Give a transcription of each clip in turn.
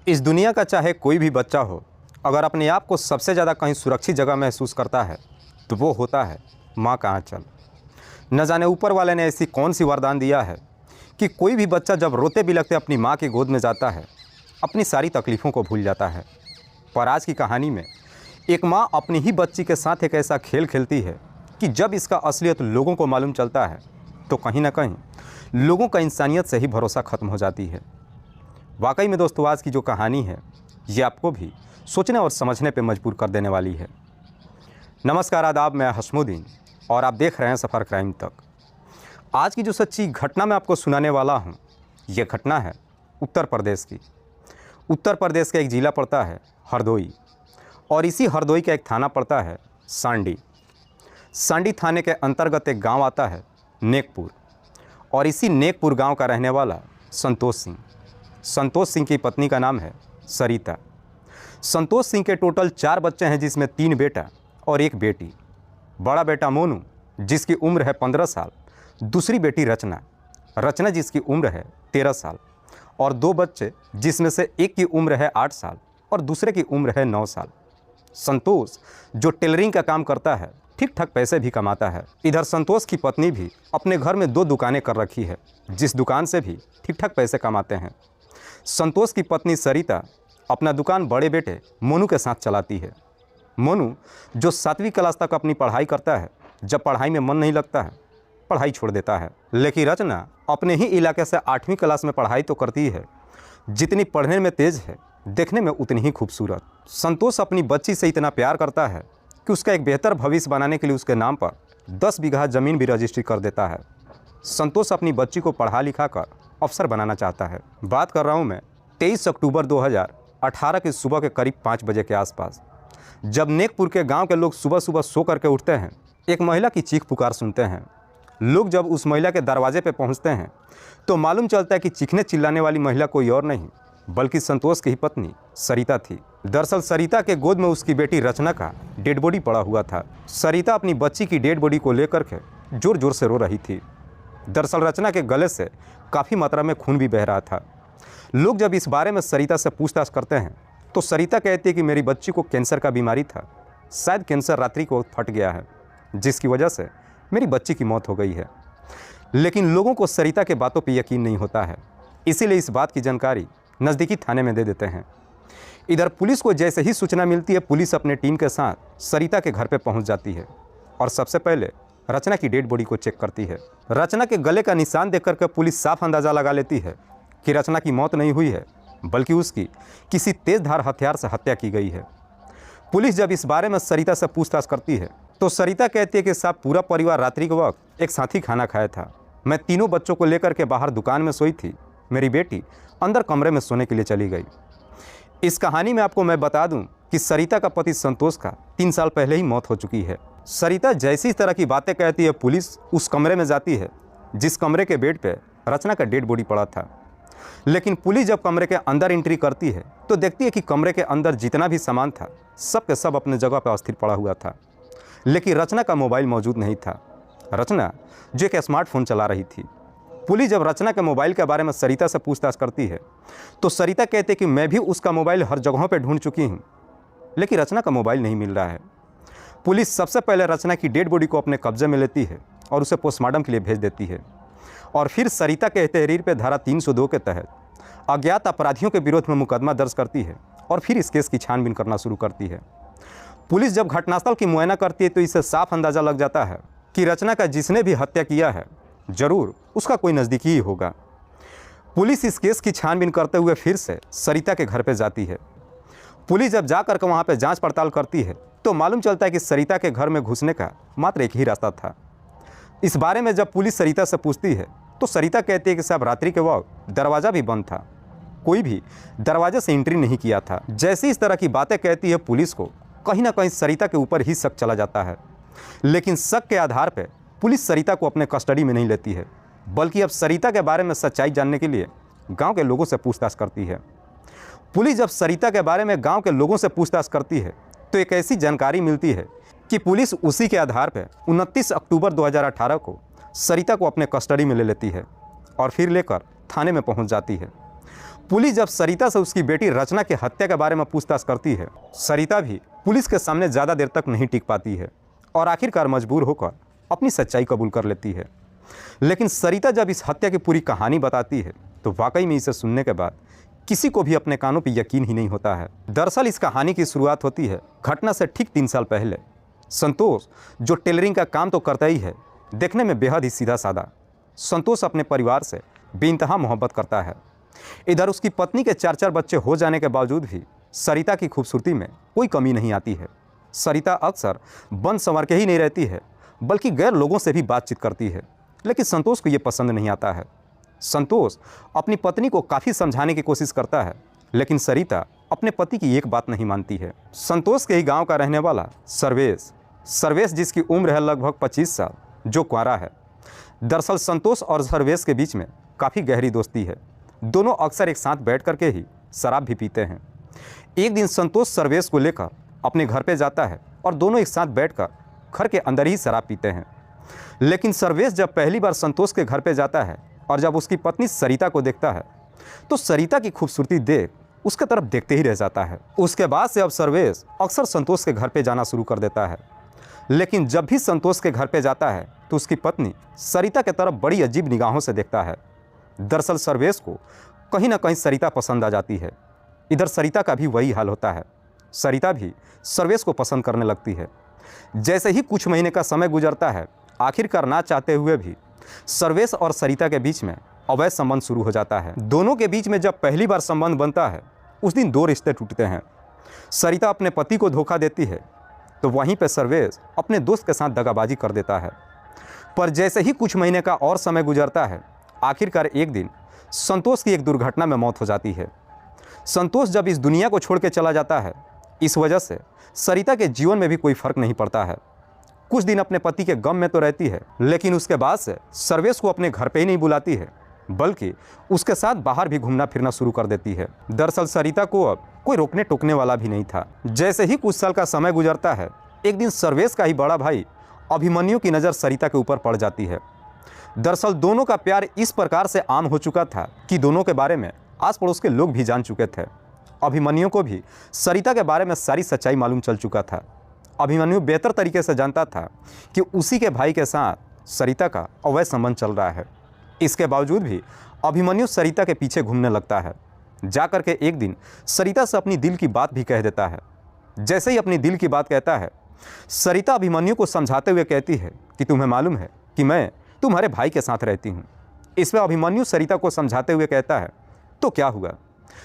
इस दुनिया का चाहे कोई भी बच्चा हो, अगर अपने आप को सबसे ज़्यादा कहीं सुरक्षित जगह महसूस करता है तो वो होता है माँ का आँचल। न जाने ऊपर वाले ने ऐसी कौन सी वरदान दिया है कि कोई भी बच्चा जब रोते बिलखते अपनी माँ की गोद में जाता है अपनी सारी तकलीफ़ों को भूल जाता है। पर आज की कहानी में एक माँ अपनी ही बच्ची के साथ एक ऐसा खेल खेलती है कि जब इसका असलियत लोगों को मालूम चलता है तो कहीं ना कहीं लोगों का इंसानियत से ही भरोसा ख़त्म हो जाती है। वाकई में दोस्तों, आज की जो कहानी है ये आपको भी सोचने और समझने पे मजबूर कर देने वाली है। नमस्कार, आदाब, मैं हशमुद्दीन और आप देख रहे हैं सफ़र क्राइम तक। आज की जो सच्ची घटना मैं आपको सुनाने वाला हूँ, ये घटना है उत्तर प्रदेश की। उत्तर प्रदेश का एक ज़िला पड़ता है हरदोई और इसी हरदोई का एक थाना पड़ता है सांडी। सांडी थाने के अंतर्गत एक गांव आता है नेकपुर और इसी नेकपुर गांव का रहने वाला संतोष सिंह। संतोष सिंह की पत्नी का नाम है सरिता। संतोष सिंह के टोटल 4 बच्चे हैं, जिसमें 3 बेटा और 1 बेटी। बड़ा बेटा मोनू जिसकी उम्र है 15 साल, दूसरी बेटी रचना जिसकी उम्र है 13 साल और 2 बच्चे जिसमें से एक की उम्र है 8 साल और दूसरे की उम्र है 9 साल। संतोष जो टेलरिंग का काम करता है, ठीक ठाक पैसे भी कमाता है। इधर संतोष की पत्नी भी अपने घर में 2 दुकानें कर रखी है, जिस दुकान से भी ठीक ठाक पैसे कमाते हैं। संतोष की पत्नी सरिता अपना दुकान बड़े बेटे मोनू के साथ चलाती है। मोनू जो 7वीं क्लास तक अपनी पढ़ाई करता है, जब पढ़ाई में मन नहीं लगता है पढ़ाई छोड़ देता है। लेकिन रचना अपने ही इलाके से 8वीं क्लास में पढ़ाई तो करती है, जितनी पढ़ने में तेज़ है देखने में उतनी ही खूबसूरत। संतोष अपनी बच्ची से इतना प्यार करता है कि उसका एक बेहतर भविष्य बनाने के लिए उसके नाम पर 10 बीघा ज़मीन भी रजिस्ट्री कर देता है। संतोष अपनी बच्ची को पढ़ा लिखा कर अफसर बनाना चाहता है। बात कर रहा हूँ मैं 23 अक्टूबर 2018 की सुबह के करीब 5 बजे के आसपास, जब नेकपुर के गांव के लोग सुबह सुबह सो करके उठते हैं, एक महिला की चीख पुकार सुनते हैं। लोग जब उस महिला के दरवाजे पर पहुंचते हैं तो मालूम चलता है कि चीखने चिल्लाने वाली महिला कोई और नहीं बल्कि संतोष की ही पत्नी सरिता थी। दरअसल सरिता के गोद में उसकी बेटी रचना का डेड बॉडी पड़ा हुआ था। सरिता अपनी बच्ची की डेड बॉडी को लेकर के जोर जोर से रो रही थी। दरअसल रचना के गले से काफ़ी मात्रा में खून भी बह रहा था। लोग जब इस बारे में सरिता से पूछताछ करते हैं तो सरिता कहती है कि मेरी बच्ची को कैंसर का बीमारी था, शायद कैंसर रात्रि को फट गया है, जिसकी वजह से मेरी बच्ची की मौत हो गई है। लेकिन लोगों को सरिता के बातों पर यकीन नहीं होता है, इसीलिए इस बात की जानकारी नज़दीकी थाने में दे देते हैं। इधर पुलिस को जैसे ही सूचना मिलती है, पुलिस अपने टीम के साथ सरिता के घर पर पहुँच जाती है और सबसे पहले रचना की डेड बॉडी को चेक करती है। रचना के गले का निशान देख करके पुलिस साफ अंदाज़ा लगा लेती है कि रचना की मौत नहीं हुई है बल्कि उसकी किसी तेज़धार हथियार से हत्या की गई है। पुलिस जब इस बारे में सरिता से पूछताछ करती है तो सरिता कहती है कि साहब, पूरा परिवार रात्रि के वक्त एक साथ ही खाना खाया था। मैं तीनों बच्चों को लेकर के बाहर दुकान में सोई थी, मेरी बेटी अंदर कमरे में सोने के लिए चली गई। इस कहानी में आपको मैं बता दूं कि सरिता का पति संतोष का 3 साल पहले ही मौत हो चुकी है। सरिता जैसी इस तरह की बातें कहती है, पुलिस उस कमरे में जाती है जिस कमरे के बेड पे रचना का डेड बॉडी पड़ा था। लेकिन पुलिस जब कमरे के अंदर एंट्री करती है तो देखती है कि कमरे के अंदर जितना भी सामान था सब के सब अपने जगह पर अस्थिर पड़ा हुआ था, लेकिन रचना का मोबाइल मौजूद नहीं था। रचना जो एक स्मार्टफोन चला रही थी। पुलिस जब रचना के मोबाइल के बारे में सरिता से पूछताछ करती है तो सरिता कहते कि मैं भी उसका मोबाइल हर जगहों पर ढूंढ चुकी हूँ, लेकिन रचना का मोबाइल नहीं मिल रहा है। पुलिस सबसे पहले रचना की डेड बॉडी को अपने कब्जे में लेती है और उसे पोस्टमार्टम के लिए भेज देती है और फिर सरिता के तहरीर पर धारा 302 के तहत अज्ञात अपराधियों के विरोध में मुकदमा दर्ज करती है और फिर इस केस की छानबीन करना शुरू करती है। पुलिस जब घटनास्थल की मुआयना करती है तो इससे साफ अंदाज़ा लग जाता है कि रचना का जिसने भी हत्या किया है जरूर उसका कोई नज़दीकी ही होगा। पुलिस इस केस की छानबीन करते हुए फिर से सरिता के घर पर जाती है। पुलिस जब जाकर के वहाँ पर जांच पड़ताल करती है तो मालूम चलता है कि सरिता के घर में घुसने का मात्र एक ही रास्ता था। इस बारे में जब पुलिस सरिता से पूछती है तो सरिता कहती है कि साहब, रात्रि के वक्त दरवाज़ा भी बंद था, कोई भी दरवाजे से एंट्री नहीं किया था। जैसी इस तरह की बातें कहती है, पुलिस को कहीं ना कहीं सरिता के ऊपर ही शक चला जाता है। लेकिन शक के आधार पर पुलिस सरिता को अपने कस्टडी में नहीं लेती है, बल्कि अब सरिता के बारे में सच्चाई जानने के लिए गांव के लोगों से पूछताछ करती है। पुलिस जब सरिता के बारे में गांव के लोगों से पूछताछ करती है तो एक ऐसी जानकारी मिलती है कि पुलिस उसी के आधार पर 29 अक्टूबर 2018 को सरिता को अपने कस्टडी में ले लेती है और फिर लेकर थाने में पहुंच जाती है। पुलिस जब सरिता से उसकी बेटी रचना की हत्या के बारे में पूछताछ करती है, सरिता भी पुलिस के सामने ज़्यादा देर तक नहीं टिक पाती है और आखिरकार मजबूर होकर अपनी सच्चाई कबूल कर लेती है। लेकिन सरिता जब इस हत्या की पूरी कहानी बताती है तो वाकई में इसे सुनने के बाद किसी को भी अपने कानों पर यकीन ही नहीं होता है। दरअसल इस कहानी की शुरुआत होती है घटना से ठीक 3 साल पहले। संतोष, जो टेलरिंग का काम तो करता ही है, देखने में बेहद ही सीधा साधा, संतोष अपने परिवार से बेइंतहा मोहब्बत करता है। इधर उसकी पत्नी के 4 बच्चे हो जाने के बावजूद भी सरिता की खूबसूरती में कोई कमी नहीं आती है। सरिता अक्सर बन संवर के ही नहीं रहती है, बल्कि गैर लोगों से भी बातचीत करती है, लेकिन संतोष को ये पसंद नहीं आता है। संतोष अपनी पत्नी को काफ़ी समझाने की कोशिश करता है, लेकिन सरिता अपने पति की एक बात नहीं मानती है। संतोष के ही गांव का रहने वाला सर्वेश, जिसकी उम्र है लगभग 25 साल, जो कुंवारा है। दरअसल संतोष और सर्वेश के बीच में काफ़ी गहरी दोस्ती है। दोनों अक्सर एक साथ बैठ करके ही शराब भी पीते हैं। एक दिन संतोष सर्वेश को लेकर अपने घर पे जाता है और दोनों एक साथ बैठकर घर के अंदर ही शराब पीते हैं। लेकिन सर्वेश जब पहली बार संतोष के घर पे जाता है और जब उसकी पत्नी सरिता को देखता है तो सरिता की खूबसूरती देख उसके तरफ देखते ही रह जाता है। उसके बाद से अब सर्वेश अक्सर संतोष के घर पे जाना शुरू कर देता है। लेकिन जब भी संतोष के घर पे जाता है तो उसकी पत्नी सरिता के तरफ बड़ी अजीब निगाहों से देखता है। दरअसल सर्वेश को कहीं ना कहीं सरिता पसंद आ जाती है। इधर सरिता का भी वही हाल होता है। सरिता भी सर्वेश को पसंद करने लगती है। जैसे ही कुछ महीने का समय गुजरता है, आखिरकार ना चाहते हुए भी सर्वेश और सरिता के बीच में अवैध संबंध शुरू हो जाता है। दोनों के बीच में जब पहली बार संबंध बनता है, उस दिन 2 रिश्ते टूटते हैं। सरिता अपने पति को धोखा देती है तो वहीं पर सर्वेश अपने दोस्त के साथ दगाबाजी कर देता है। पर जैसे ही कुछ महीने का और समय गुजरता है, आखिरकार एक दिन संतोष की एक दुर्घटना में मौत हो जाती है। संतोष जब इस दुनिया को छोड़ के चला जाता है, इस वजह से सरिता के जीवन में भी कोई फर्क नहीं पड़ता है। कुछ दिन अपने पति के गम में तो रहती है, लेकिन उसके बाद से सर्वेश को अपने घर पे ही नहीं बुलाती है, बल्कि उसके साथ बाहर भी घूमना फिरना शुरू कर देती है। दरअसल सरिता को अब कोई रोकने टोकने वाला भी नहीं था। जैसे ही कुछ साल का समय गुजरता है, एक दिन सर्वेश का ही बड़ा भाई अभिमन्यु की नज़र सरिता के ऊपर पड़ जाती है। दरअसल दोनों का प्यार इस प्रकार से आम हो चुका था कि दोनों के बारे में आस पड़ोस के लोग भी जान चुके थे। अभिमन्यु को भी सरिता के बारे में सारी सच्चाई मालूम चल चुका था। अभिमन्यु बेहतर तरीके से जानता था कि उसी के भाई के साथ सरिता का अवैध संबंध चल रहा है। इसके बावजूद भी अभिमन्यु सरिता के पीछे घूमने लगता है। जाकर के एक दिन सरिता से अपनी दिल की बात भी कह देता है। जैसे ही अपनी दिल की बात कहता है, सरिता अभिमन्यु को समझाते हुए कहती है कि तुम्हें मालूम है कि मैं तुम्हारे भाई के साथ रहती हूँ। इसमें अभिमन्यु सरिता को समझाते हुए कहता है, तो क्या हुआ,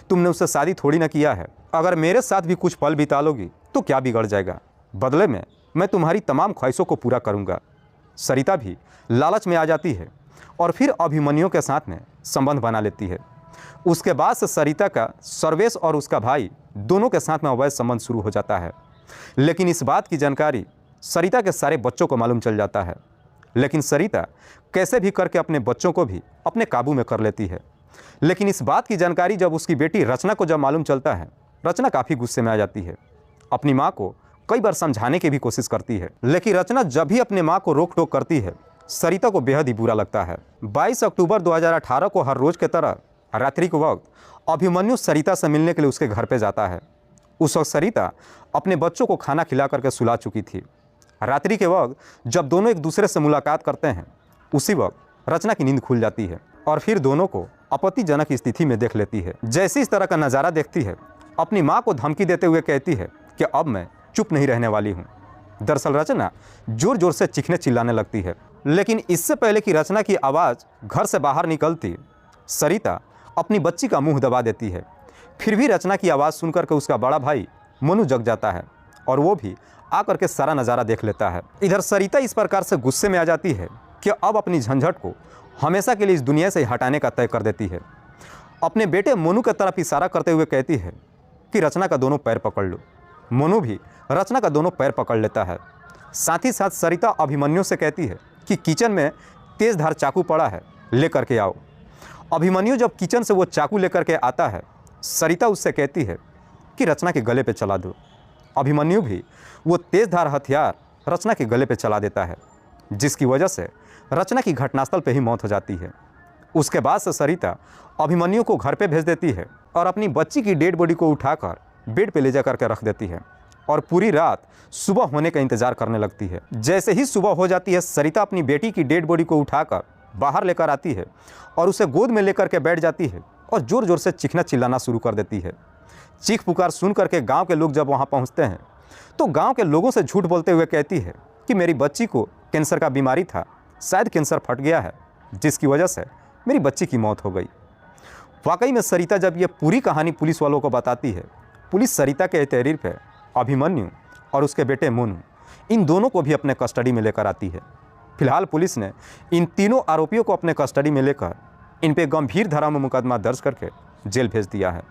तुमने उससे शादी थोड़ी ना किया है। अगर मेरे साथ भी कुछ पल बिता लोगी तो क्या बिगड़ जाएगा। बदले में मैं तुम्हारी तमाम ख्वाहिशों को पूरा करूँगा। सरिता भी लालच में आ जाती है और फिर अभिमन्यु के साथ में संबंध बना लेती है। उसके बाद से सरिता का सर्वेश और उसका भाई दोनों के साथ में अवैध संबंध शुरू हो जाता है। लेकिन इस बात की जानकारी सरिता के सारे बच्चों को मालूम चल जाता है। लेकिन सरिता कैसे भी करके अपने बच्चों को भी अपने काबू में कर लेती है। लेकिन इस बात की जानकारी जब उसकी बेटी रचना को जब मालूम चलता है, रचना काफ़ी गुस्से में आ जाती है। अपनी माँ को कई बार समझाने की भी कोशिश करती है, लेकिन रचना जब भी अपने माँ को रोक टोक करती है, सरिता को बेहद ही बुरा लगता है। 22 अक्टूबर 2018 को हर रोज़ की तरह रात्रि के वक्त अभिमन्यु सरिता से मिलने के लिए उसके घर पर जाता है। उस वक्त सरिता अपने बच्चों को खाना खिला करके सुला चुकी थी। रात्रि के वक्त जब दोनों एक दूसरे से मुलाकात करते हैं, उसी वक्त रचना की नींद खुल जाती है और फिर दोनों को आपत्तिजनक स्थिति में देख लेती है। जैसे इस तरह का नज़ारा देखती है, अपनी माँ को धमकी देते हुए कहती है कि अब मैं चुप नहीं रहने वाली हूँ। दरअसल रचना जोर जोर से चीखने चिल्लाने लगती है। लेकिन इससे पहले कि रचना की आवाज़ घर से बाहर निकलती, सरिता अपनी बच्ची का मुंह दबा देती है। फिर भी रचना की आवाज़ सुनकर के उसका बड़ा भाई मनु जग जाता है और वो भी आकर के सारा नज़ारा देख लेता है। इधर सरिता इस प्रकार से गुस्से में आ जाती है कि अब अपनी झंझट को हमेशा के लिए इस दुनिया से हटाने का तय कर देती है। अपने बेटे मोनू की तरफ इशारा करते हुए कहती है कि रचना का दोनों पैर पकड़ लो। मोनू भी रचना का दोनों पैर पकड़ लेता है। साथ ही साथ सरिता अभिमन्यु से कहती है कि किचन में तेज़ धार चाकू पड़ा है, ले करके आओ। अभिमन्यु जब किचन से वो चाकू लेकर के आता है, सरिता उससे कहती है कि रचना के गले पे चला दो। अभिमन्यु भी वो तेज़ धार हथियार रचना के गले पे चला देता है, जिसकी वजह से रचना की घटनास्थल पे ही मौत हो जाती है। उसके बाद से सरिता अभिमन्यु को घर पे भेज देती है और अपनी बच्ची की डेड बॉडी को उठाकर बेड पे ले जा करके रख देती है और पूरी रात सुबह होने का इंतजार करने लगती है। जैसे ही सुबह हो जाती है, सरिता अपनी बेटी की डेड बॉडी को उठाकर बाहर लेकर आती है और उसे गोद में लेकर के बैठ जाती है और ज़ोर ज़ोर से चीखना चिल्लाना शुरू कर देती है। चीख पुकार सुन करके गाँव के लोग जब वहाँ पहुँचते हैं तो गाँव के लोगों से झूठ बोलते हुए कहती है कि मेरी बच्ची को कैंसर का बीमारी था, शायद कैंसर फट गया है जिसकी वजह से मेरी बच्ची की मौत हो गई। वाकई में सरिता जब ये पूरी कहानी पुलिस वालों को बताती है, पुलिस सरिता के तहरीर पर अभिमन्यु और उसके बेटे मोनू इन दोनों को भी अपने कस्टडी में लेकर आती है। फिलहाल पुलिस ने इन तीनों आरोपियों को अपने कस्टडी में लेकर इन पे गंभीर धारा में मुकदमा दर्ज करके जेल भेज दिया है।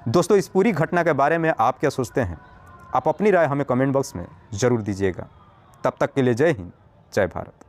दोस्तों, इस पूरी घटना के बारे में आप क्या सोचते हैं? आप अपनी राय हमें कमेंट बॉक्स में ज़रूर दीजिएगा। तब तक के लिए जय हिंद, जय भारत।